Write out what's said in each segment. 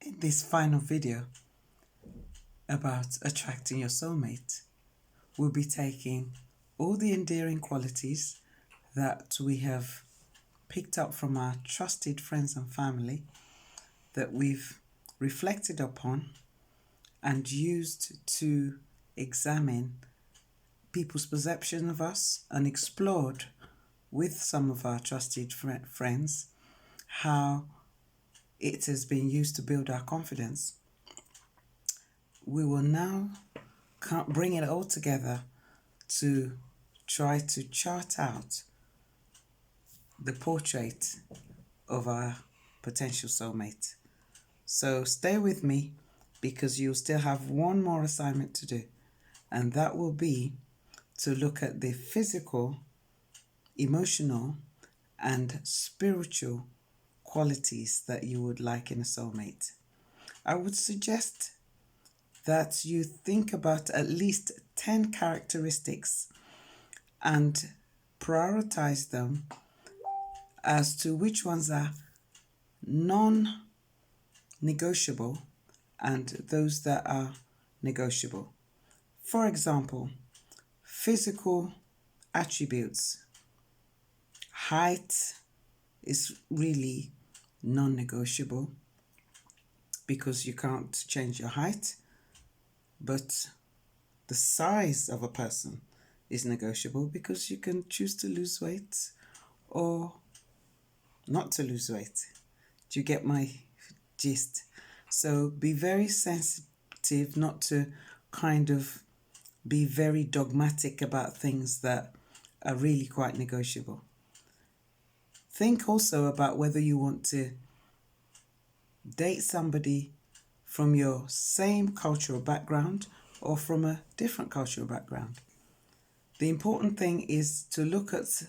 In this final video about attracting your soulmate, we'll be taking all the endearing qualities that we have picked up from our trusted friends and family that we've reflected upon and used to examine people's perception of us and explored with some of our trusted friends how it has been used to build our confidence. We will now bring it all together to try to chart out the portrait of our potential soulmate. So stay with me because you'll still have one more assignment to do, and that will be to look at the physical, emotional, and spiritual qualities that you would like in a soulmate. I would suggest that you think about at least 10 characteristics and prioritize them as to which ones are non-negotiable and those that are negotiable. For example, physical attributes. Height is really non-negotiable because you can't change your height, but the size of a person is negotiable because you can choose to lose weight or not to lose weight. Do you get my gist? So be very sensitive not to kind of be very dogmatic about things that are really quite negotiable. Think also about whether you want to date somebody from your same cultural background or from a different cultural background. The important thing is to look at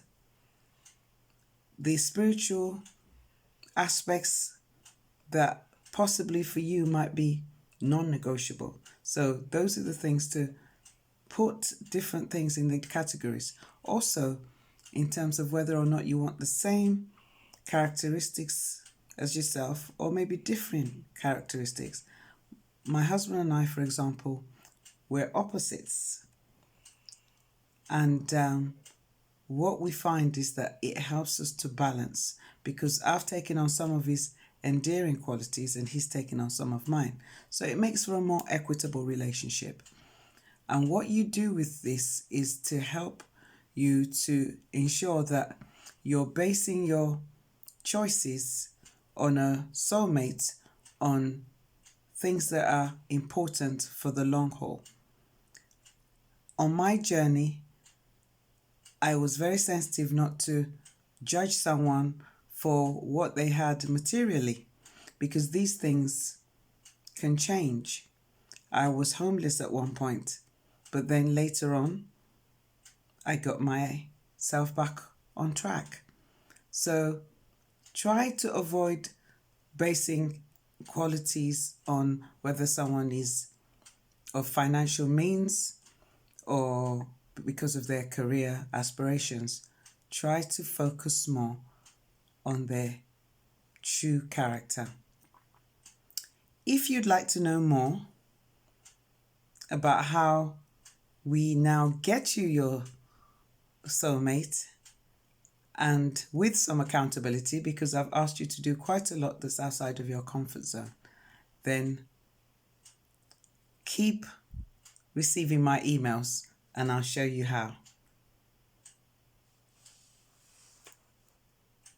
the spiritual aspects that possibly for you might be non-negotiable. So those are the things to put different things in the categories. Also, in terms of whether or not you want the same characteristics as yourself or maybe different characteristics. My husband and I, for example, we're opposites. And what we find is that it helps us to balance because I've taken on some of his endearing qualities and he's taken on some of mine. So it makes for a more equitable relationship. And what you do with this is to help you to ensure that you're basing your choices on a soulmate on things that are important for the long haul. On my journey, I was very sensitive not to judge someone for what they had materially because these things can change. I was homeless at one point, but then later on, I got myself back on track. So try to avoid basing qualities on whether someone is of financial means or because of their career aspirations. Try to focus more on their true character. If you'd like to know more about how we now get you your soulmate and with some accountability, because I've asked you to do quite a lot that's outside of your comfort zone, then keep receiving my emails and I'll show you how.